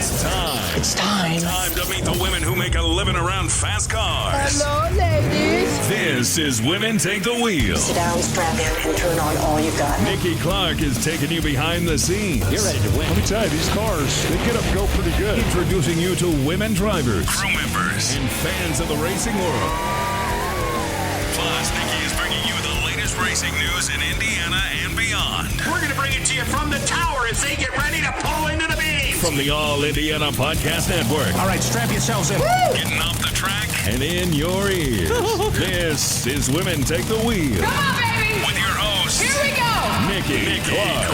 It's time. It's time. Time to meet the women who make a living around fast cars. Hello, ladies. This is Women Take the Wheel. Sit down, strap in, and turn on all you got. Nikki Clark is taking you behind the scenes. You're ready to win. Let me tell you, these cars, they get up and go pretty good. Introducing you to women drivers, crew members, and fans of the racing world. Plus, Nikki is bringing you the latest racing news in Indiana and beyond. We're going to bring it to you from the tower as they get ready to pull into the beam. From the All Indiana Podcast Network. All right, strap yourselves in. Getting off the track and in your ears. This is Women Take the Wheel. Come on, baby. With your host, Here we go. Nikki Clark.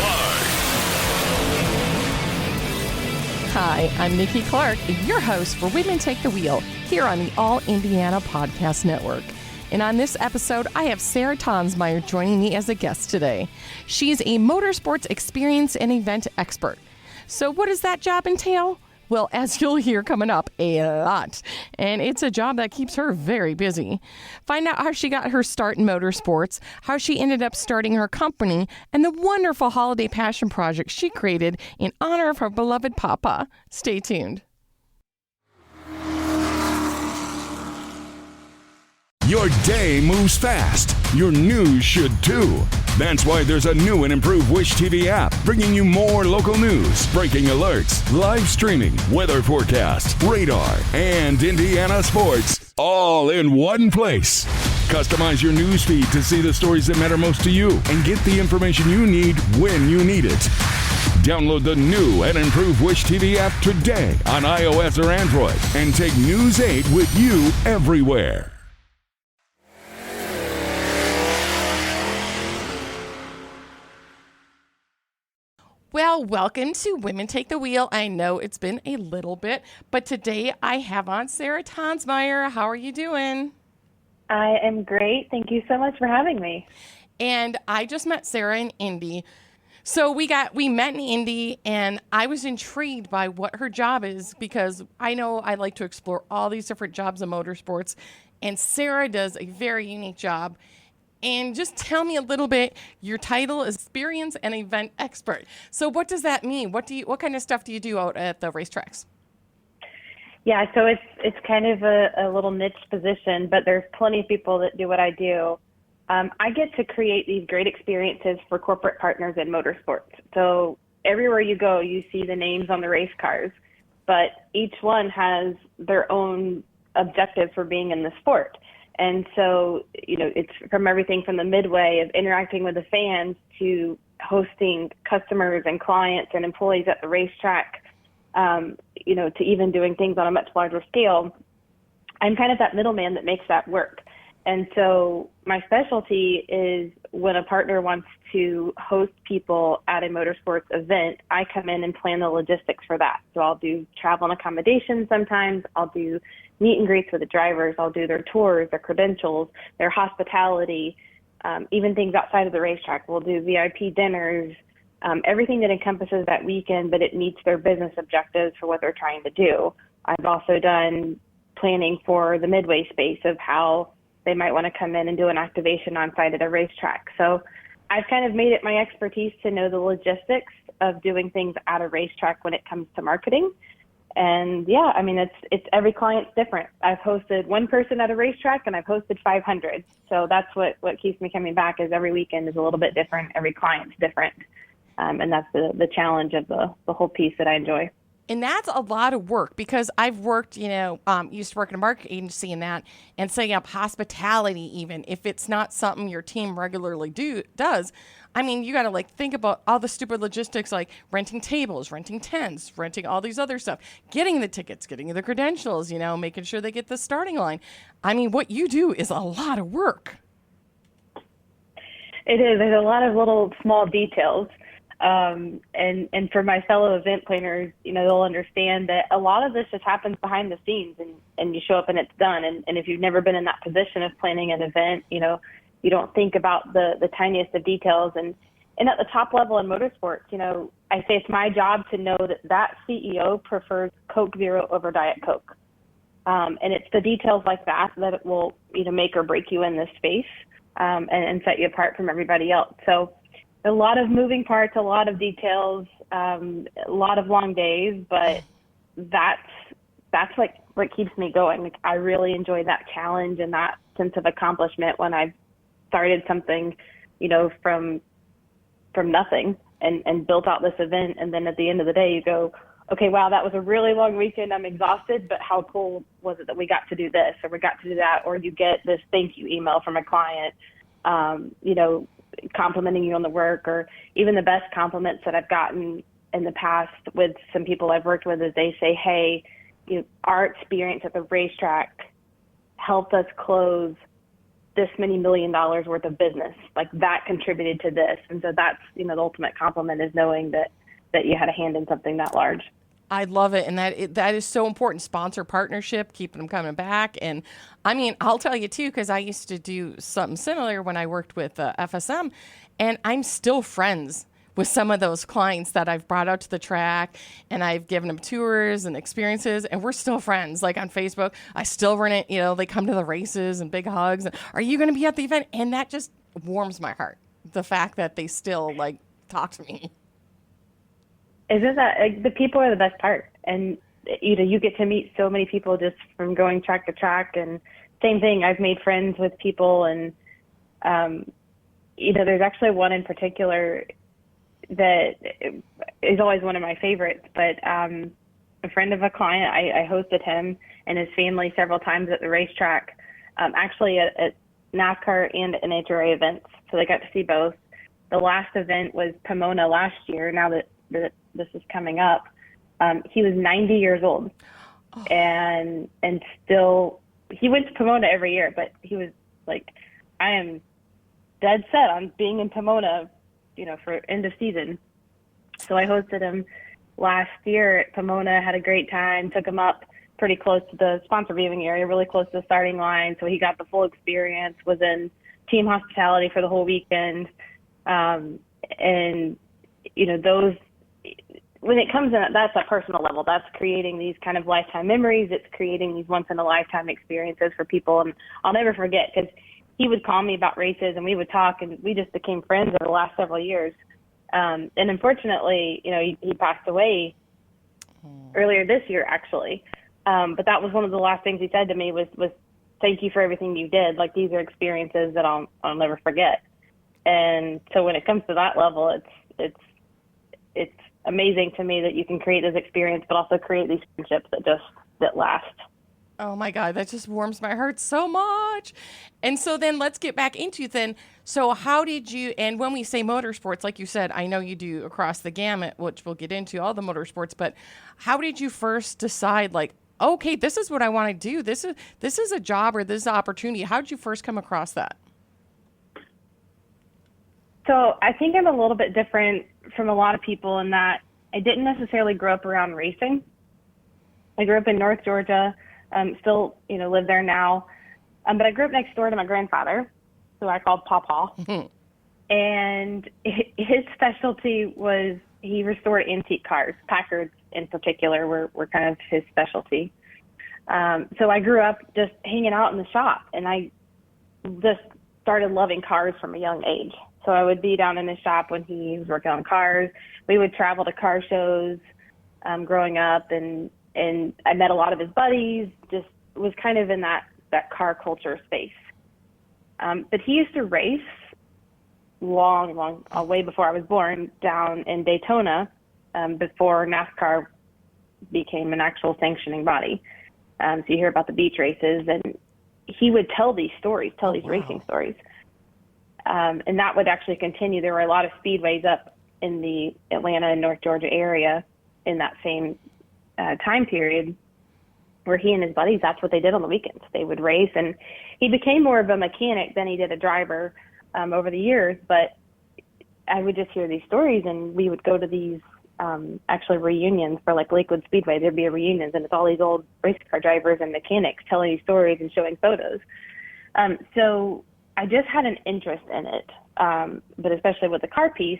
Hi, I'm Nikki Clark, your host for Women Take the Wheel here on the All Indiana Podcast Network. And on this episode, I have Sarah Tonsmeire joining me as a guest today. She's a motorsports experience and event expert. So what does that job entail? Well, as you'll hear coming up, a lot. And it's a job that keeps her very busy. Find out how she got her start in motorsports, how she ended up starting her company, and the wonderful holiday passion project she created in honor of her beloved Paw Paw. Stay tuned. Your day moves fast. Your news should too. That's why there's a new and improved Wish TV app bringing you more local news, breaking alerts, live streaming, weather forecast, radar, and Indiana sports all in one place. Customize your news feed to see the stories that matter most to you and get the information you need when you need it. Download the new and improved Wish TV app today on iOS or Android and take News 8 with you everywhere. Well, welcome to Women Take the Wheel. I know it's been a little bit, but today I have on Sarah Tonsmeire. How are you doing? I am great. Thank you so much for having me. And I just met Sarah in Indy. So we met in Indy, and I was intrigued by what her job is because I know I like to explore all these different jobs in motorsports, and Sarah does a very unique job. And just tell me a little bit, your title is Experience and Event Expert. So what does that mean? What kind of stuff do you do out at the racetracks? Yeah, so it's kind of a little niche position, but there's plenty of people that do what I do. I get to create these great experiences for corporate partners in motorsports. So everywhere you go, you see the names on the race cars, but each one has their own objective for being in the sport. And so, it's from everything from the midway of interacting with the fans to hosting customers and clients and employees at the racetrack, to even doing things on a much larger scale. I'm kind of that middleman that makes that work. And so my specialty is when a partner wants to host people at a motorsports event, I come in and plan the logistics for that. So I'll do travel and accommodations sometimes. I'll do meet and greets with the drivers. I'll do their tours, their credentials, their hospitality, even things outside of the racetrack. We'll do VIP dinners, everything that encompasses that weekend, but it meets their business objectives for what they're trying to do. I've also done planning for the midway space of how they might want to come in and do an activation on site at a racetrack. So I've kind of made it my expertise to know the logistics of doing things at a racetrack when it comes to marketing. And yeah, I mean, it's every client's different. I've hosted one person at a racetrack and I've hosted 500. So that's what keeps me coming back is every weekend is a little bit different. Every client's different. And that's the challenge of the whole piece that I enjoy. And that's a lot of work because I've worked, used to work in a marketing agency and setting up hospitality even. If it's not something your team regularly does, I mean, you got to think about all the stupid logistics like renting tables, renting tents, renting all these other stuff, getting the tickets, getting the credentials, making sure they get the starting line. I mean, what you do is a lot of work. It is. There's a lot of little small details. And for my fellow event planners, they'll understand that a lot of this just happens behind the scenes and you show up and it's done. And if you've never been in that position of planning an event, you don't think about the tiniest of details. And at the top level in motorsports, I say it's my job to know that CEO prefers Coke Zero over Diet Coke. And it's the details like that it will, make or break you in this space, and set you apart from everybody else. So a lot of moving parts, a lot of details, a lot of long days, but that's what keeps me going. Like, I really enjoy that challenge and that sense of accomplishment when I've started something, from nothing and built out this event. And then at the end of the day, you go, okay, wow, that was a really long weekend. I'm exhausted, but how cool was it that we got to do this or we got to do that? Or you get this thank you email from a client, complimenting you on the work, or even the best compliments that I've gotten in the past with some people I've worked with is they say, hey, our experience at the racetrack helped us close this many $1 million worth of business. Like, that contributed to this. And so that's, the ultimate compliment is knowing that you had a hand in something that large. I love it. And that is so important. Sponsor partnership, keeping them coming back. And I mean, I'll tell you too, because I used to do something similar when I worked with FSM, and I'm still friends with some of those clients that I've brought out to the track, and I've given them tours and experiences, and we're still friends. Like on Facebook, I still run it, they come to the races and big hugs. And, are you going to be at the event? And that just warms my heart. The fact that they still talk to me. Isn't that the people are the best part? And you get to meet so many people just from going track to track. And same thing, I've made friends with people, and there's actually one in particular that is always one of my favorites. But a friend of a client, I hosted him and his family several times at the racetrack, actually at NASCAR and NHRA events. So they got to see both. The last event was Pomona last year. Now that this is coming up, he was 90 years old, and still he went to Pomona every year, but he was like, I am dead set on being in Pomona, for end of season. So I hosted him last year at Pomona, had a great time, took him up pretty close to the sponsor viewing area, really close to the starting line. So he got the full experience, was in team hospitality for the whole weekend. And, those, when it comes in, that's a personal level. That's creating these kind of lifetime memories. It's creating these once in a lifetime experiences for people. And I'll never forget, because he would call me about races and we would talk, and we just became friends over the last several years. And unfortunately, he passed away earlier this year, actually. But that was one of the last things he said to me was thank you for everything you did. Like, these are experiences that I'll never forget. And so when it comes to that level, it's amazing to me that you can create this experience, but also create these friendships that last. Oh my God, that just warms my heart so much. And so then let's get back into then. So how did you, and when we say motorsports, like you said, I know you do across the gamut, which we'll get into all the motorsports, but how did you first decide, okay, this is what I want to do. This is a job, or this is an opportunity. How did you first come across that? So I think I'm a little bit different from a lot of people in that I didn't necessarily grow up around racing. I grew up in North Georgia, still, live there now. But I grew up next door to my grandfather, who I called Paw Paw. Mm-hmm. And his specialty was he restored antique cars. Packards in particular were kind of his specialty. So I grew up just hanging out in the shop, and I just started loving cars from a young age. So I would be down in his shop when he was working on cars. We would travel to car shows growing up, and I met a lot of his buddies, just was kind of in that car culture space. But he used to race long, way before I was born, down in Daytona, before NASCAR became an actual sanctioning body. So you hear about the beach races, and he would tell these stories, racing stories. And that would actually continue. There were a lot of speedways up in the Atlanta and North Georgia area in that same time period, where he and his buddies, that's what they did on the weekends. They would race, and he became more of a mechanic than he did a driver over the years. But I would just hear these stories, and we would go to these actually reunions for Lakewood Speedway. There'd be a reunions, and it's all these old race car drivers and mechanics telling these stories and showing photos. So I just had an interest in it, but especially with the car piece.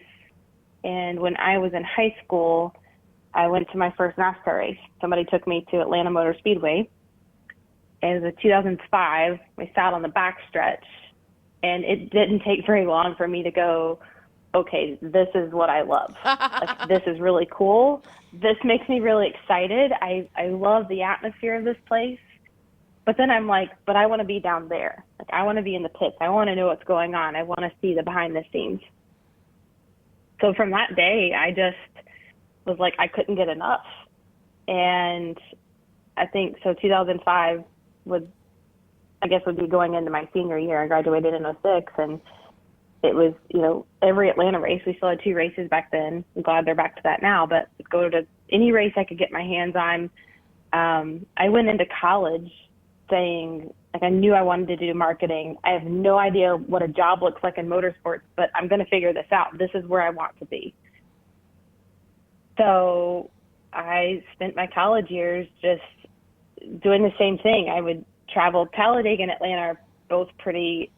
And when I was in high school, I went to my first NASCAR race. Somebody took me to Atlanta Motor Speedway. It was 2005. We sat on the back stretch, and it didn't take very long for me to go, okay, this is what I love. Like, this is really cool. This makes me really excited. I love the atmosphere of this place. But then I'm like, but I want to be down there. Like, I want to be in the pits. I want to know what's going on. I want to see the behind the scenes. So from that day, I just was like, I couldn't get enough. And I think, so 2005 would be going into my senior year. I graduated in 06, and it was, every Atlanta race, we still had 2 races back then. I'm glad they're back to that now, but go to any race I could get my hands on. I went into college saying, like, I knew I wanted to do marketing. I have no idea what a job looks like in motorsports, but I'm going to figure this out. This is where I want to be. So I spent my college years just doing the same thing. I would travel. Talladega and Atlanta are both pretty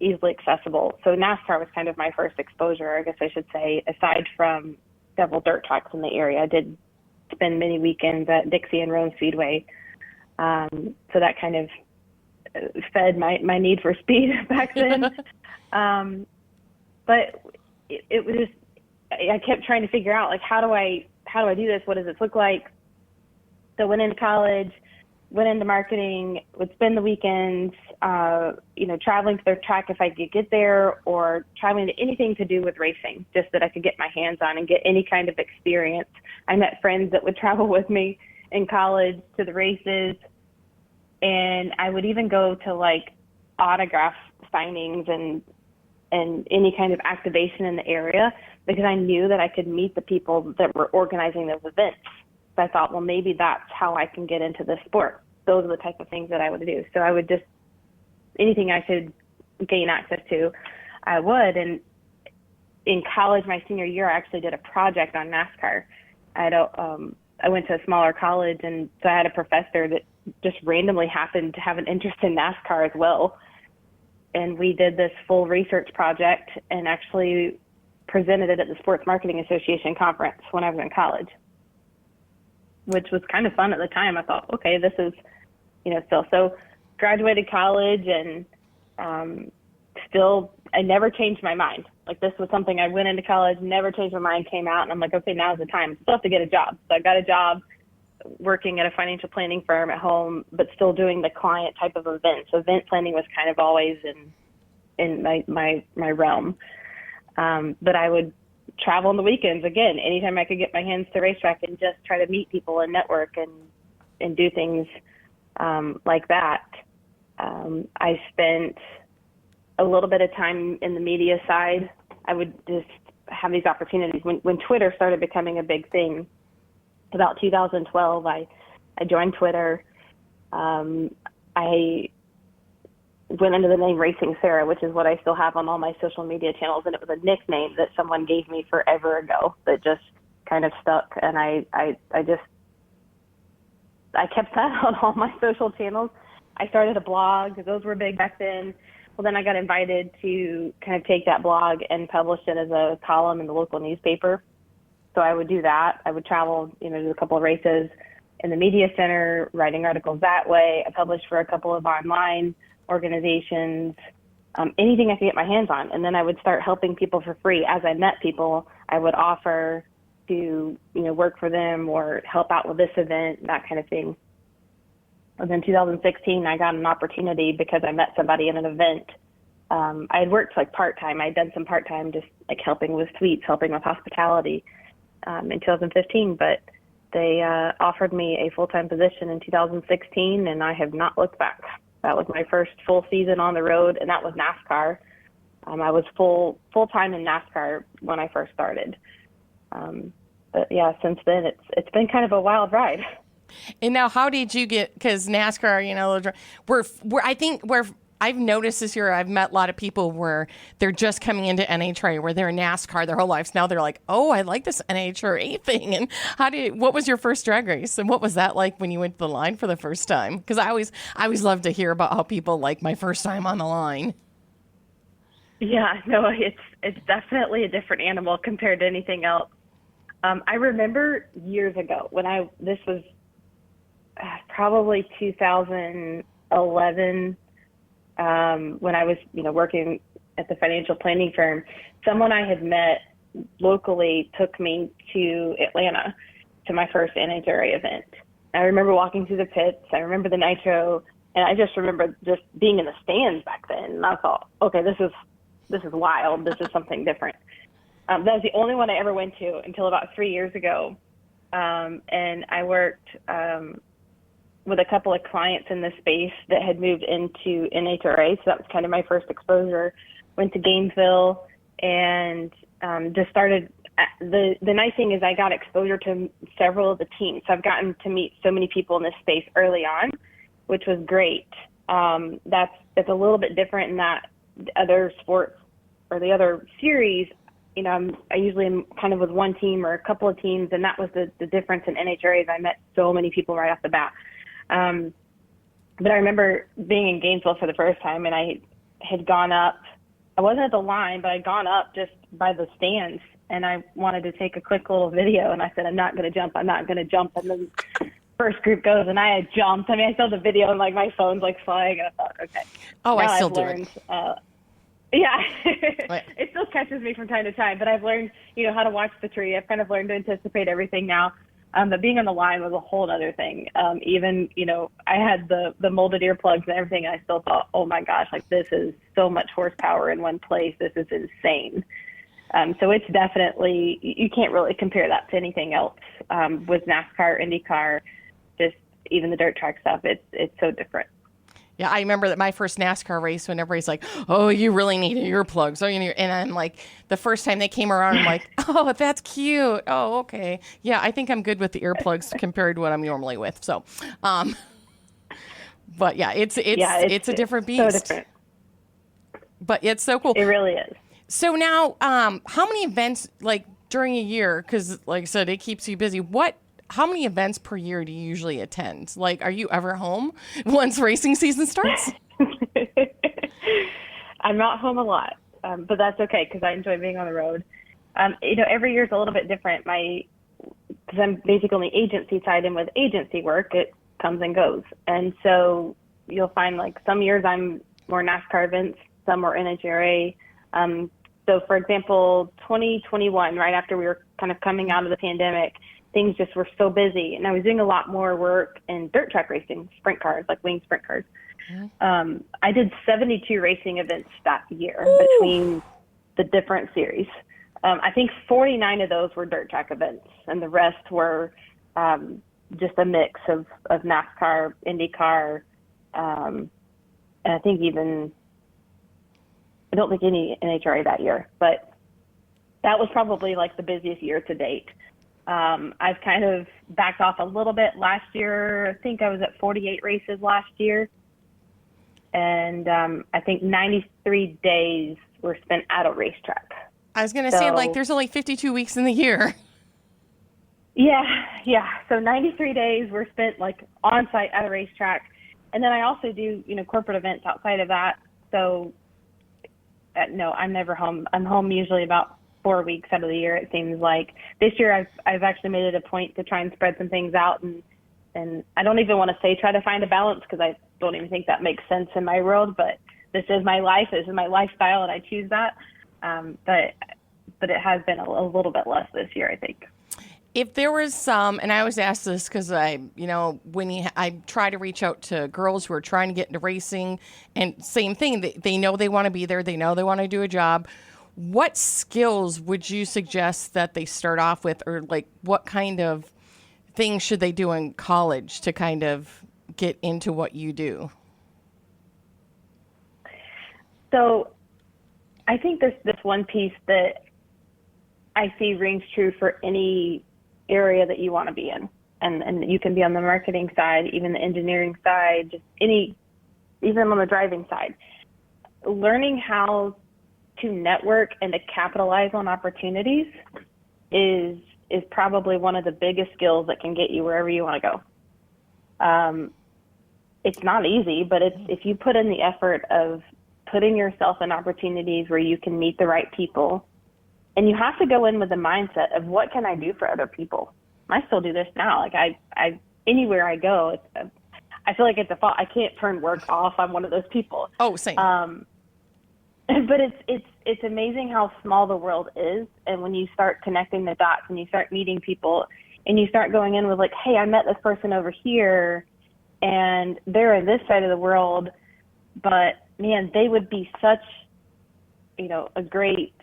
easily accessible. So NASCAR was kind of my first exposure, I guess I should say, aside from several dirt tracks in the area. I did spend many weekends at Dixie and Rome Speedway. So that kind of fed my need for speed back then. But it was just, I kept trying to figure out, like, how do I do this? What does this look like? So went into college, went into marketing, would spend the weekends, traveling to the track if I could get there, or traveling to anything to do with racing, just that I could get my hands on and get any kind of experience. I met friends that would travel with me in college to the races, and I would even go to, like, autograph signings and any kind of activation in the area, because I knew that I could meet the people that were organizing those events. So I thought, well, maybe that's how I can get into this sport. Those are the type of things that I would do. So I would just, anything I could gain access to, I would. And in college, my senior year, I actually did a project on NASCAR. I went to a smaller college, and so I had a professor that just randomly happened to have an interest in NASCAR as well. And we did this full research project and actually presented it at the Sports Marketing Association conference when I was in college, which was kind of fun at the time. I thought, okay, this is, still. So graduated college, and still, I never changed my mind. Like, this was something I went into college, never changed my mind, came out, and I'm like, okay, now's the time. I still have to get a job. So I got a job working at a financial planning firm at home, but still doing the client type of events. So event planning was kind of always in my realm. But I would travel on the weekends, again, anytime I could get my hands to racetrack, and just try to meet people and network and do things like that. I spent a little bit of time in the media side. I would just have these opportunities. When Twitter started becoming a big thing, about 2012, I joined Twitter. I went under the name Racing Sarah, which is what I still have on all my social media channels, and it was a nickname that someone gave me forever ago that just kind of stuck, and I kept that on all my social channels. I started a blog. Those were big back then. Well, then I got invited to kind of take that blog and publish it as a column in the local newspaper. So I would do that. I would travel, to a couple of races in the media center, writing articles that way. I published for a couple of online organizations, anything I could get my hands on. And then I would start helping people for free. As I met people, I would offer to, work for them or help out with this event, that kind of thing. And then 2016, I got an opportunity because I met somebody in an event. I had worked like part-time. I had done some part-time, just like helping with suites, helping with hospitality in 2015, but they offered me a full-time position in 2016, and I have not looked back. That was my first full season on the road, and that was NASCAR. I was full-time in NASCAR when I first started. But yeah, since then, it's been kind of a wild ride. And now, how did you get? Because NASCAR, I've noticed this year, I've met a lot of people where they're just coming into NHRA, where they're in NASCAR their whole lives. Now they're like, oh, I like this NHRA thing. And what was your first drag race? And what was that like when you went to the line for the first time? Because I always love to hear about how people like my first time on the line. Yeah, no, it's definitely a different animal compared to anything else. I remember years ago this was probably 2011, when I was, working at the financial planning firm, someone I had met locally took me to Atlanta to my first NHRA event. I remember walking through the pits. I remember the nitro, and I just remember just being in the stands back then. And I thought, okay, this is wild. This is something different. That was the only one I ever went to until about 3 years ago. And I worked with a couple of clients in this space that had moved into NHRA. So that was kind of my first exposure. Went to Gainesville and just started. The nice thing is I got exposure to several of the teams. So I've gotten to meet so many people in this space early on, which was great. It's a little bit different in that other sports or the other series, I usually am kind of with one team or a couple of teams, and that was the difference in NHRA is I met so many people right off the bat. But I remember being in Gainesville for the first time, and I had gone up. I wasn't at the line, but I'd gone up just by the stands, and I wanted to take a quick little video, and I said, I'm not going to jump. And then first group goes, and I had jumped. I mean, I saw the video, and, my phone's, flying, and I thought, okay. Oh, now I still I've do learned, it. Yeah, it still catches me from time to time, but I've learned, how to watch the tree. I've kind of learned to anticipate everything now. But being on the line was a whole other thing. Even, I had the molded earplugs and everything, and I still thought, oh my gosh, this is so much horsepower in one place. This is insane. So it's definitely, you can't really compare that to anything else. With NASCAR, IndyCar, just even the dirt track stuff, it's so different. Yeah, I remember that my first NASCAR race when everybody's like, oh, you really need earplugs. Oh, and I'm like, the first time they came around, I'm like, oh, that's cute. Oh, okay. Yeah, I think I'm good with the earplugs compared to what I'm normally with. So, but yeah, it's a different beast. So different. But it's so cool. It really is. So now, how many events, during a year, because like I said, it keeps you busy, how many events per year do you usually attend? Are you ever home once racing season starts? I'm not home a lot, but that's okay because I enjoy being on the road. Every year is a little bit different. Because I'm basically on the agency side, and with agency work, it comes and goes. And so you'll find some years I'm more NASCAR events, some more NHRA. So for example, 2021, right after we were kind of coming out of the pandemic, things just were so busy, and I was doing a lot more work in dirt track racing, sprint cars, wing sprint cars. Mm-hmm. I did 72 racing events that year between the different series. I think 49 of those were dirt track events, and the rest were just a mix of NASCAR, IndyCar, and I think I don't think any NHRA that year, but that was probably the busiest year to date. I've kind of backed off a little bit last year. I think I was at 48 races last year. And I think 93 days were spent at a racetrack. I was going to say, there's only 52 weeks in the year. Yeah. So 93 days were spent, on site at a racetrack. And then I also do, corporate events outside of that. So, no, I'm never home. I'm home usually about 4 weeks out of the year, it seems like. This year I've actually made it a point to try and spread some things out, and I don't even want to say try to find a balance because I don't even think that makes sense in my world, but this is my life, this is my lifestyle, and I choose that. But it has been a little bit less this year, I think. If there was some, and I always ask this because I try to reach out to girls who are trying to get into racing, and same thing, they know they want to be there, they know they want to do a job. What skills would you suggest that they start off with, or what kind of things should they do in college to kind of get into what you do? So I think this one piece that I see rings true for any area that you want to be in. And you can be on the marketing side, even the engineering side, even on the driving side. Learning how to network and to capitalize on opportunities is probably one of the biggest skills that can get you wherever you want to go. It's not easy, but if you put in the effort of putting yourself in opportunities where you can meet the right people, and you have to go in with the mindset of what can I do for other people. I still do this now. I anywhere I go, I feel like it's a fault. I can't turn work off. I'm one of those people. Oh, same. But it's amazing how small the world is, and when you start connecting the dots and you start meeting people and you start going in with like, hey, I met this person over here and they're in this side of the world, but man, they would be such, a great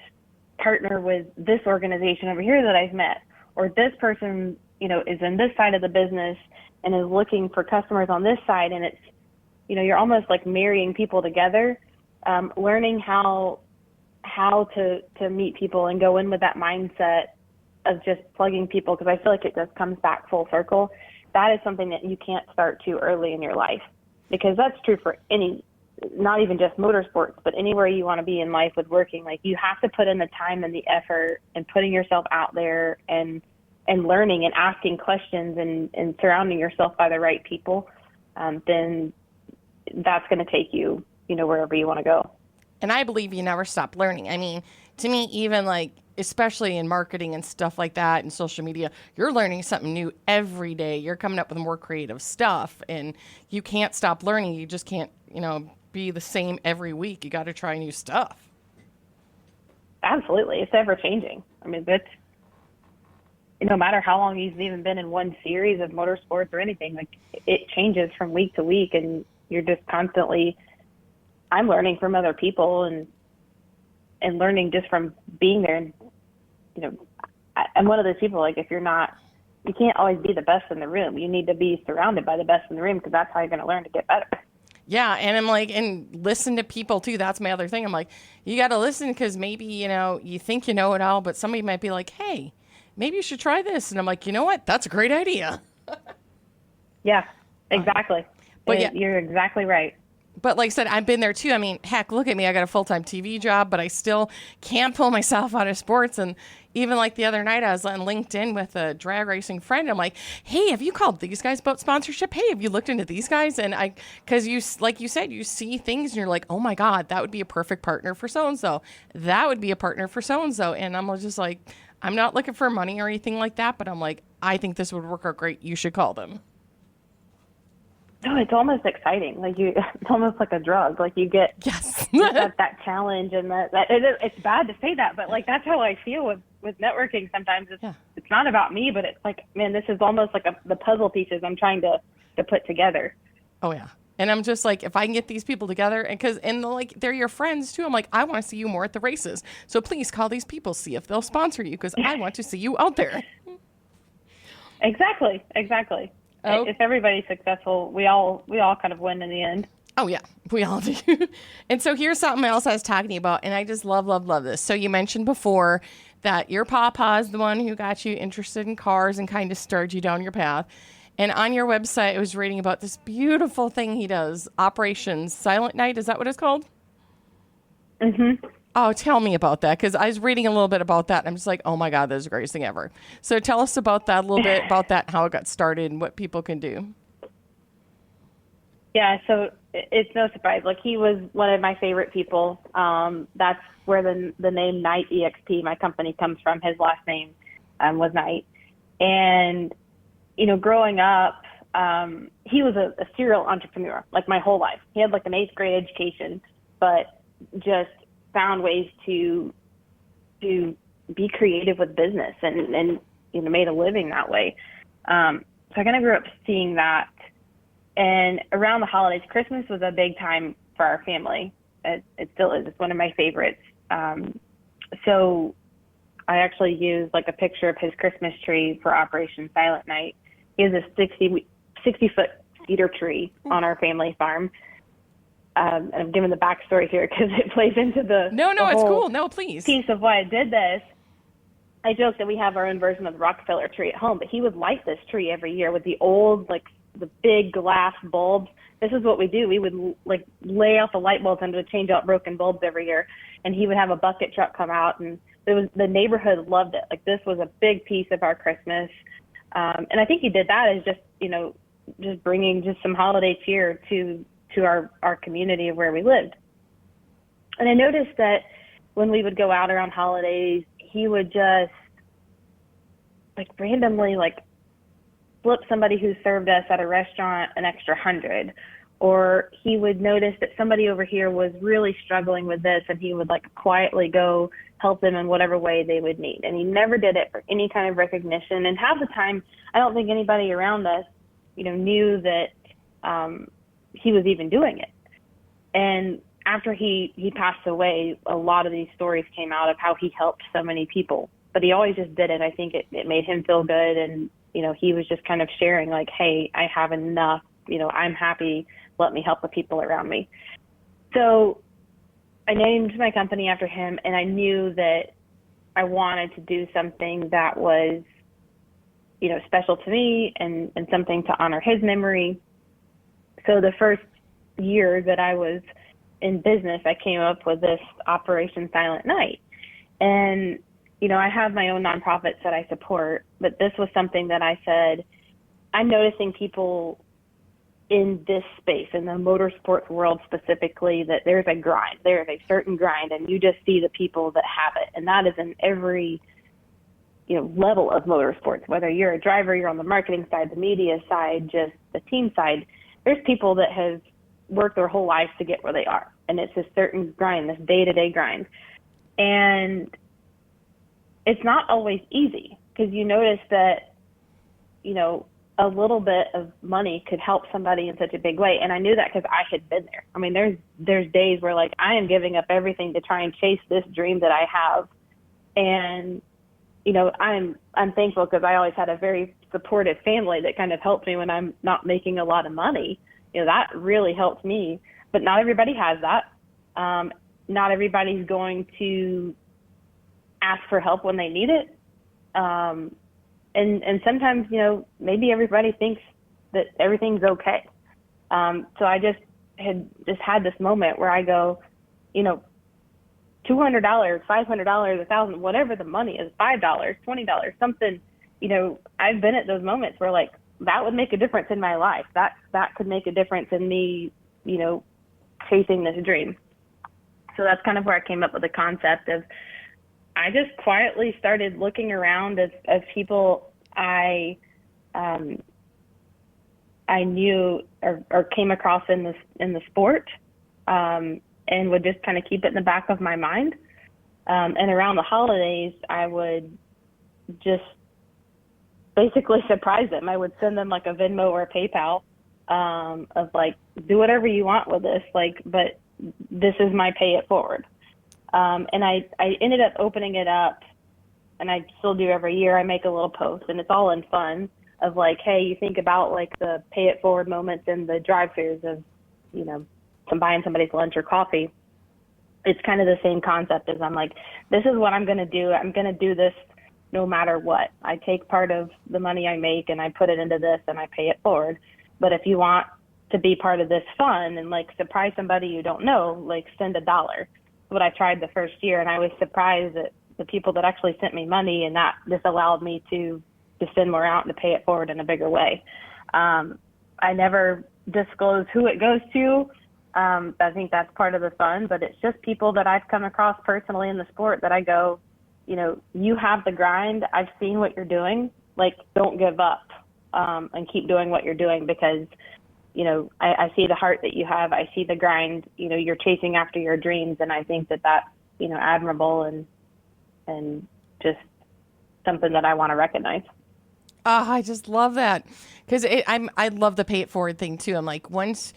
partner with this organization over here that I've met, or this person, is in this side of the business and is looking for customers on this side. And it's, you're almost like marrying people together, learning how to meet people and go in with that mindset of just plugging people. Cause I feel like it just comes back full circle. That is something that you can't start too early in your life, because that's true for not even just motorsports, but anywhere you want to be in life with working. Like, you have to put in the time and the effort and putting yourself out there and learning and asking questions and surrounding yourself by the right people. Then that's going to take you, wherever you want to go. And I believe you never stop learning. I mean, to me, even like, especially in marketing and stuff like that and social media, you're learning something new every day. You're coming up with more creative stuff, and you can't stop learning. You just can't, be the same every week. You got to try new stuff. Absolutely. It's ever changing. I mean, that's, no matter how long you've even been in one series of motorsports or anything, like, it changes from week to week, and you're just constantly, I'm learning from other people and learning just from being there. And, I'm one of those people, like, if you can't always be the best in the room. You need to be surrounded by the best in the room, because that's how you're going to learn to get better. Yeah, and I'm like, and listen to people too. That's my other thing. I'm like, you got to listen, because maybe, you think you know it all, but somebody might be like, hey, maybe you should try this. And I'm like, you know what? That's a great idea. Yeah, exactly. But yeah, you're exactly right. But like I said, I've been there too. I mean, heck, look at me. I got a full-time TV job, but I still can't pull myself out of sports. And even like the other night, I was on LinkedIn with a drag racing friend. I'm like, hey, have you called these guys about sponsorship? Hey, have you looked into these guys? And because you, like you said, you see things and you're like, oh my God, that would be a perfect partner for so-and-so. That would be a partner for so-and-so. And I'm just like, I'm not looking for money or anything like that, but I'm like, I think this would work out great. You should call them. No, it's almost exciting. Like, it's almost like a drug. Like, you get yes. that challenge, and it's bad to say that, but like, that's how I feel with networking. Sometimes it's not about me, but it's like, man, this is almost like the puzzle pieces I'm trying to put together. Oh yeah. And I'm just like, if I can get these people together, and they're your friends too. I'm like, I want to see you more at the races. So please call these people, see if they'll sponsor you, because I want to see you out there. Exactly. Oh. If everybody's successful, we all kind of win in the end. Oh, yeah, we all do. And so here's something else I was talking to you about, and I just love this. So you mentioned before that your Paw Paw is the one who got you interested in cars and kind of stirred you down your path. And on your website, I was reading about this beautiful thing he does, Operation Silent Night. Is that what it's called? Mm-hmm. Oh, tell me about that, because I was reading a little bit about that, and I'm just like, oh my God, that's the greatest thing ever. So tell us about that, a little bit about that, how it got started, and what people can do. Yeah, so it's no surprise. Like, he was one of my favorite people. That's where the name Knight EXP, my company, comes from. His last name was Knight. And, growing up, he was a serial entrepreneur, like, my whole life. He had like an 8th grade education, but just found ways to be creative with business and made a living that way. So I kind of grew up seeing that. And around the holidays, Christmas was a big time for our family. It still is. It's one of my favorites. So I actually used like a picture of his Christmas tree for Operation Silent Night. He has a 60-foot cedar tree on our family farm. And I'm giving the backstory here because it plays into the it's cool. No, please. Piece of why I did this. I joke that we have our own version of the Rockefeller tree at home, but he would light this tree every year with the old, like, the big glass bulbs. This is what we do. We would like lay out the light bulbs and would change out broken bulbs every year. And he would have a bucket truck come out, and the neighborhood loved it. Like, this was a big piece of our Christmas. And I think he did that as just bringing just some holiday cheer to our community of where we lived. And I noticed that when we would go out around holidays, he would just like randomly like flip somebody who served us at a restaurant an extra $100, or he would notice that somebody over here was really struggling with this, and he would like quietly go help them in whatever way they would need. And he never did it for any kind of recognition. And half the time, I don't think anybody around us, knew that he was even doing it. And after he passed away, a lot of these stories came out of how he helped so many people. But he always just did it. I think it made him feel good. And, he was just kind of sharing like, hey, I have enough. I'm happy. Let me help the people around me. So I named my company after him, and I knew that I wanted to do something that was, special to me and something to honor his memory. So the first year that I was in business, I came up with this Operation Silent Night. And, I have my own nonprofits that I support, but this was something that I said, I'm noticing people in this space, in the motorsports world specifically, that there's a grind. There is a certain grind, and you just see the people that have it. And that is in every, level of motorsports, whether you're a driver, you're on the marketing side, the media side, just the team side. There's people that have worked their whole lives to get where they are. And it's a certain grind, this day-to-day grind. And it's not always easy, because you notice that, a little bit of money could help somebody in such a big way. And I knew that because I had been there. I mean, there's days where like I am giving up everything to try and chase this dream that I have. And, I'm thankful because I always had a very supportive family that kind of helped me when I'm not making a lot of money. That really helped me. But not everybody has that. Not everybody's going to ask for help when they need it. And sometimes, maybe everybody thinks that everything's okay. So I just had this moment where I go, $200, $500, $1,000, whatever the money is, $5, $20, something, I've been at those moments where like that would make a difference in my life. That could make a difference in me, chasing this dream. So that's kind of where I came up with the concept of, I just quietly started looking around as people I knew or came across in the sport, and would just kind of keep it in the back of my mind. And around the holidays, I would just basically surprise them. I would send them like a Venmo or a PayPal of like, do whatever you want with this, like, but this is my pay it forward. And I ended up opening it up, and I still do every year. I make a little post, and it's all in fun of like, hey, you think about like the pay it forward moments in the drive-thrus of, buying somebody's lunch or coffee. It's kind of the same concept as I'm like, this is what I'm going to do. I'm going to do this no matter what. I take part of the money I make and I put it into this and I pay it forward. But if you want to be part of this fun and like surprise somebody you don't know, like send $1. What I tried the first year, and I was surprised at the people that actually sent me money, and that this allowed me to send more out and to pay it forward in a bigger way. I never disclose who it goes to. I think that's part of the fun, but it's just people that I've come across personally in the sport that I go, you have the grind. I've seen what you're doing. Like, don't give up, and keep doing what you're doing, because I see the heart that you have. I see the grind. You're chasing after your dreams, and I think that that's admirable and just something that I want to recognize. I just love that, because I love the pay it forward thing too. I'm like, once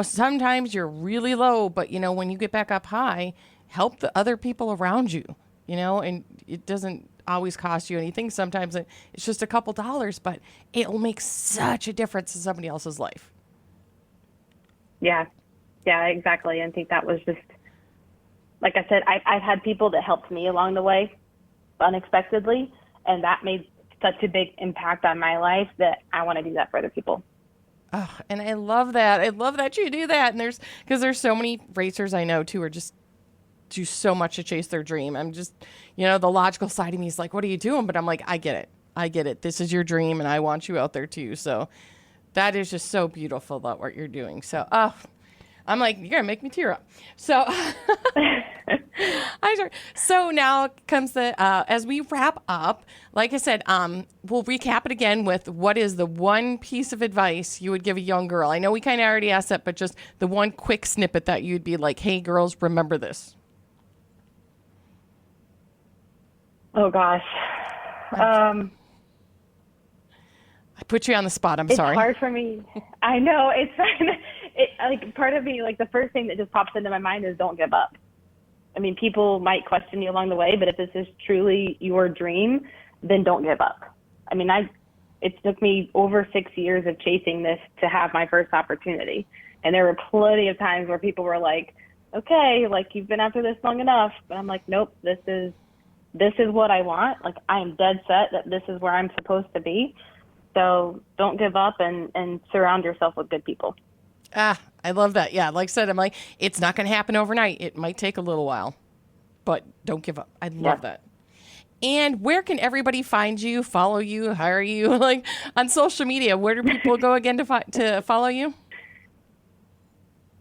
sometimes you're really low, but when you get back up high, help the other people around you. And it doesn't always cost you anything. Sometimes it's just a couple dollars, but it'll make such a difference in somebody else's life. Yeah, exactly. I think that was just, like I said, I've had people that helped me along the way unexpectedly, and that made such a big impact on my life that I want to do that for other people. Oh, and I love that. I love that you do that. And there's so many racers I know too are just do so much to chase their dream. I'm just, the logical side of me is like, what are you doing? But I'm like, I get it. This is your dream, and I want you out there too. So that is just so beautiful about what you're doing. So, I'm like, you're going to make me tear up. So, so now comes the, as we wrap up, like I said, we'll recap it again with what is the one piece of advice you would give a young girl? I know we kind of already asked that, but just the one quick snippet that you'd be like, hey, girls, remember this. Oh, gosh. I put you on the spot. I'm sorry. It's hard for me. I know. It's like part of me, like the first thing that just pops into my mind is don't give up. I mean, people might question you along the way, but if this is truly your dream, then don't give up. I mean, it took me over 6 years of chasing this to have my first opportunity. And there were plenty of times where people were like, okay, like you've been after this long enough. But I'm like, nope, this is what I want. Like I am dead set that this is where I'm supposed to be. So don't give up and surround yourself with good people. Ah, I love that. Yeah, like I said, I'm like, it's not going to happen overnight. It might take a little while, but don't give up. I love that. And where can everybody find you, follow you, hire you, like on social media? Where do people go again to follow you?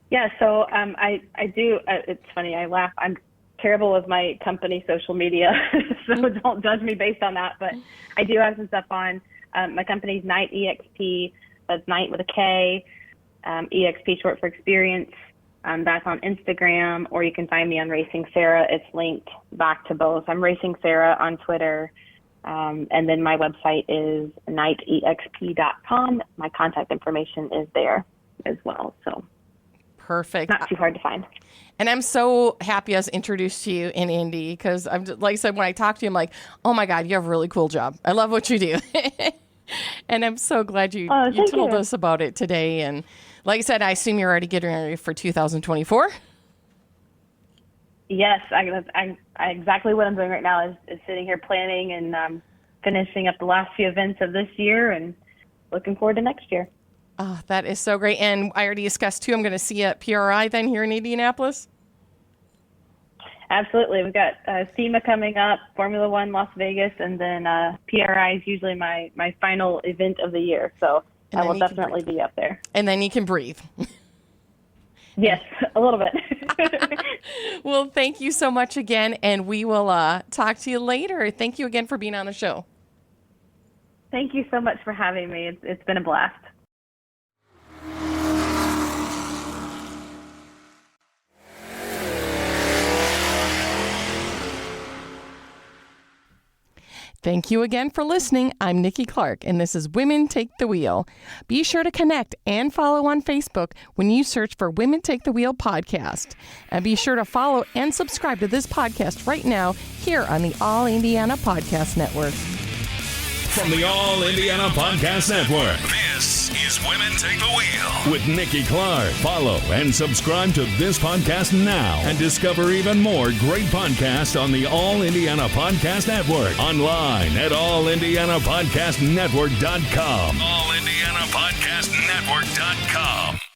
Yeah, so I do. It's funny. I laugh. I'm terrible with my company social media, so don't judge me based on that. But I do have some stuff on. My company's Knight EXP. That's Knight with a K. EXP short for experience. That's on Instagram, or you can find me on Racing Sarah. It's linked back to both. I'm Racing Sarah on Twitter. And then my website is knightexp.com. My contact information is there as well. So perfect. Not too hard to find. And I'm so happy I was introduced to you in Indy because I'm like I said, when I talk to you, I'm like, oh my God, you have a really cool job. I love what you do. And I'm so glad you told us about it today. And like I said, I assume you're already getting ready for 2024. Yes, I exactly what I'm doing right now is sitting here planning and finishing up the last few events of this year and looking forward to next year. Oh, that is so great. And I already discussed, too, I'm going to see you at PRI then here in Indianapolis. Absolutely. We've got SEMA coming up, Formula One Las Vegas, and then PRI is usually my final event of the year. So I will definitely be up there. And then you can breathe. Yes, a little bit. Well, thank you so much again, and we will talk to you later. Thank you again for being on the show. Thank you so much for having me. It's been a blast. Thank you again for listening. I'm Nikki Clark, and this is Women Take the Wheel. Be sure to connect and follow on Facebook when you search for Women Take the Wheel podcast. And be sure to follow and subscribe to this podcast right now here on the All Indiana Podcast Network. From the All Indiana Podcast Network, this is Women Take the Wheel with Nikki Clark. Follow and subscribe to this podcast now and discover even more great podcasts on the All Indiana Podcast Network. Online at allindianapodcastnetwork.com. allindianapodcastnetwork.com.